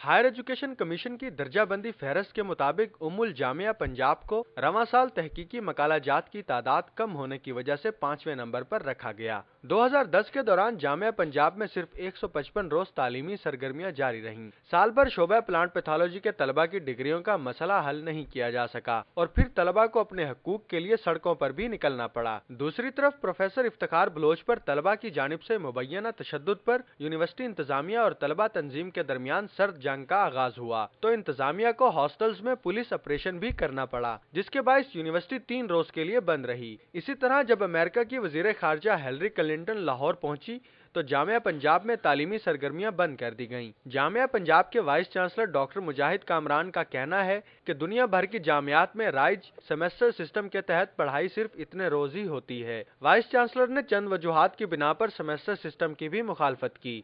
Higher education commission की दर्जाबंदी फहरिस्त के मुताबिक उम्मुल जामिया पंजाब को रवां साल तहकीकी मकालाजात की तादाद कम होने की वजह से 5वें नंबर पर रखा गया। 2010 के दौरान जामिया पंजाब में सिर्फ 155 रोज तालीमी सरगर्मियां जारी रहीं। साल भर शोबा प्लांट पैथोलॉजी के तलबा की डिग्रियों का मसला हल नहीं किया जा सका और फिर तलबा को अपने हकूक के लिए सड़कों पर भी निकलना पड़ा। दूसरी तरफ प्रोफेसर इफ्तिखार बलोच पर तलबा की जानिब से मुबैना तशद्दुद पर यूनिवर्सिटी इंतजामिया और तलबा तंजीम के दरमियान सर्द जंग का आगाज हुआ तो इंतजामिया को हॉस्टल्स में पुलिस ऑपरेशन भी करना पड़ा, जिसके बायस यूनिवर्सिटी 3 रोज के लिए बंद रही। इसी तरह जब अमेरिका की वजीर खारजा हिलरी क्लिंटन लाहौर पहुंची तो जामिया पंजाब में तालीमी सरगर्मियां बंद कर दी गईं। जामिया पंजाब के वाइस चांसलर डॉक्टर मुजाहिद कामरान का कहना है कि दुनिया भर की जामियात में राइज सेमेस्टर सिस्टम के तहत पढ़ाई सिर्फ इतने रोज ही होती है। वाइस चांसलर ने चंद वजूहात की बिना पर सेमेस्टर सिस्टम की भी मुखालफत की।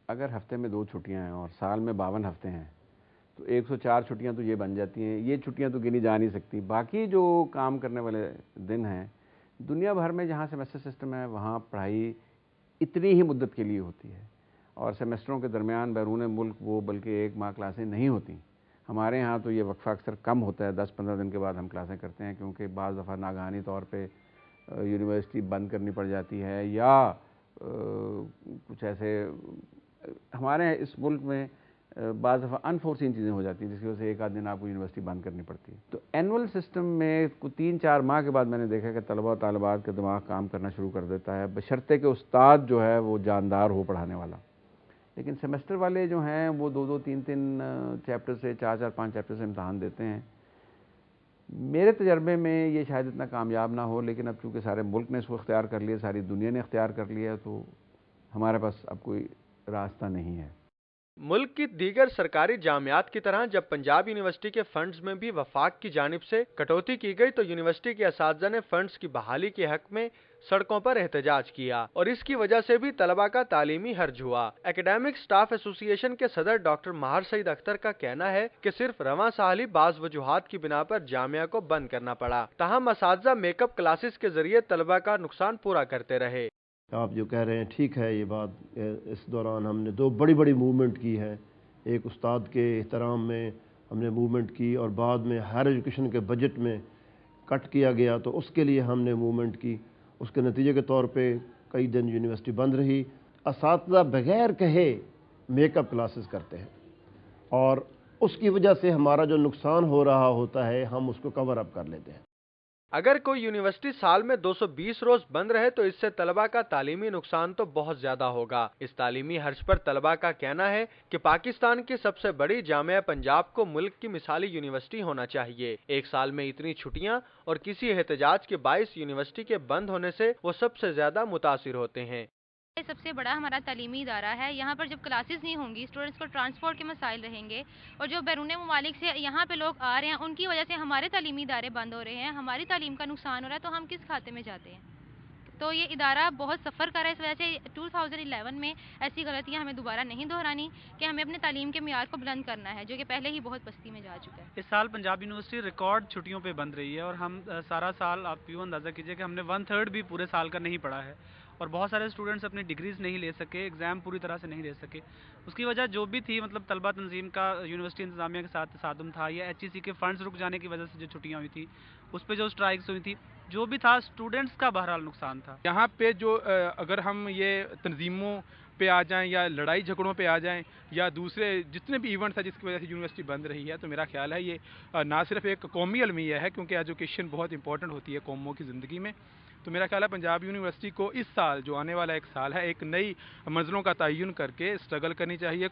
अगर हफ्ते में 2 छुट्टियां हैं और साल में 52 हफ्ते हैं तो 104 छुट्टियां तो ये बन जाती हैं। ये छुट्टियां तो गिनी जा नहीं सकती। बाकी जो काम करने वाले दिन हैं, दुनिया भर में जहाँ सेमेस्टर सिस्टम है वहाँ पढ़ाई इतनी ही मुद्दत के लिए होती है और सेमेस्टरों के दरमियान बैरून मुल्क वो बल्कि 1 माह क्लासें नहीं होती। हमारे यहाँ तो ये वक्फा अक्सर कम होता है, 10-15 दिन के बाद हम क्लासें करते हैं, क्योंकि बाज़ दफ़ा नागहानी तौर पे यूनिवर्सिटी बंद करनी पड़ जाती है या कुछ ऐसे हमारे इस मुल्क में बाज़ दफ़ा अनफोर्सीन चीज़ें हो जाती हैं जिसकी वजह से 1 आध दिन आपको यूनिवर्सिटी बंद करनी पड़ती है। तो एनुअल सिस्टम में 3-4 माह के बाद मैंने देखा कि तलबा और तालिबात का दिमाग काम करना शुरू कर देता है, बशर्ते कि उस्ताद जो है वो जानदार हो पढ़ाने वाला। लेकिन सेमेस्टर वाले जो हैं वो 2-2, 3-3 चैप्टर से 4-4, 5 चैप्टर से इम्तहान देते हैं। मेरे तजर्बे में ये शायद इतना कामयाब ना हो, लेकिन अब चूँकि सारे मुल्क ने इसको इख्तियार कर लिया, सारी दुनिया ने इख्तियार कर लिया, तो हमारे पास अब कोई रास्ता नहीं है। मुल्क की दीगर सरकारी जामियात की तरह जब पंजाब यूनिवर्सिटी के फंड्स में भी वफाक की जानिब से कटौती की गई तो यूनिवर्सिटी के असातिज़ा ने फंड्स की बहाली के हक में सड़कों पर एहतजाज किया और इसकी वजह से भी तलबा का तालीमी हर्ज हुआ। एकेडमिक स्टाफ एसोसिएशन के सदर डॉक्टर महार सईद अख्तर का कहना है कि सिर्फ रवां साल ही बाज़ वजूहात की बिना पर जामिया को बंद करना पड़ा, ताहम असातिज़ा मेकअप क्लासेस के जरिए तलबा का नुकसान पूरा करते रहे। आप जो कह रहे हैं ठीक है ये बात। इस दौरान हमने 2 बड़ी मूवमेंट की है। एक उस्ताद के एहतराम में हमने मूवमेंट की और बाद में हायर एजुकेशन के बजट में कट किया गया तो उसके लिए हमने मूवमेंट की। उसके नतीजे के तौर पे कई दिन यूनिवर्सिटी बंद रही। असातिज़ा बगैर कहे मेकअप क्लासेस करते हैं और उसकी वजह से हमारा जो नुकसान हो रहा होता है हम उसको कवर अप कर लेते हैं। अगर कोई यूनिवर्सिटी साल में 220 रोज बंद रहे तो इससे तलबा का तालीमी नुकसान तो बहुत ज्यादा होगा। इस तालीमी हर्ज पर तलबा का कहना है कि पाकिस्तान की सबसे बड़ी जामिया पंजाब को मुल्क की मिसाली यूनिवर्सिटी होना चाहिए। एक साल में इतनी छुट्टियां और किसी एहतजाज के बायस यूनिवर्सिटी के बंद होने से वो सबसे ज्यादा मुतासिर होते हैं। सबसे बड़ा हमारा तालीमी इदारा है। यहाँ पर जब क्लासेस नहीं होंगी, स्टूडेंट्स को ट्रांसपोर्ट के मसाइल रहेंगे और जो बैरून ममालिक से यहाँ पे लोग आ रहे हैं उनकी वजह से हमारे तालीमी इदारे बंद हो रहे हैं, हमारी तालीम का नुकसान हो रहा है, तो हम किस खाते में जाते हैं? तो ये इदारा बहुत सफ़र कर रहा है। इस वजह से 2011 में ऐसी गलतियाँ हमें दोबारा नहीं दोहरानी कि हमें अपने तालीम के मियार को बुलंद करना है, जो कि पहले ही बहुत पस्ती में जा चुका है। इस साल पंजाब यूनिवर्सिटी रिकॉर्ड छुट्टियों पे बंद रही है और हम सारा साल, आप यूँ अंदाज़ा कीजिए कि हमने 1/3 भी पूरे साल का नहीं पढ़ा है और बहुत सारे स्टूडेंट्स अपनी डिग्रीज़ नहीं ले सके, एग्ज़ाम पूरी तरह से नहीं दे सके। उसकी वजह जो भी थी, मतलब तलबा तंजीम का यूनिवर्सिटी इंतज़ामिया के साथ तसादुम था या HEC के फ़ंड्स रुक जाने की वजह से जो छुट्टियाँ हुई थी, उस पर जो स्ट्राइक्स हुई थी, जो भी था स्टूडेंट्स का बहरहाल नुकसान था। यहाँ पे जो अगर हम ये तंजीमों पे आ जाएं या लड़ाई झगड़ों पे आ जाएं या दूसरे जितने भी इवेंट्स हैं जिसकी वजह से यूनिवर्सिटी बंद रही है, तो मेरा ख्याल है ये ना सिर्फ एक कौमी अलमिया है, क्योंकि एजुकेशन बहुत इंपॉर्टेंट होती है कौमों की ज़िंदगी में। तो मेरा ख्याल है पंजाब यूनिवर्सिटी को इस साल, जो आने वाला एक साल है, एक नई मंजिलों का तयन करके स्ट्रगल करनी चाहिए।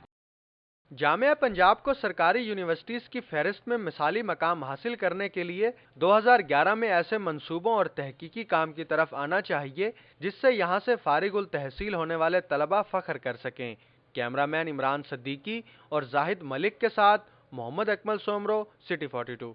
जामिया पंजाब को सरकारी यूनिवर्सिटीज़ की फहरिस्त में मिसाली मकाम हासिल करने के लिए 2011 में ऐसे मंसूबों और तहकीकी काम की तरफ आना चाहिए जिससे यहाँ से फारिगुल तहसील होने वाले तलबा फ़ख्र कर सकें। कैमरामैन इमरान सिद्दीकी और जाहिद मलिक के साथ मोहम्मद अकमल सोमरो, सिटी 42।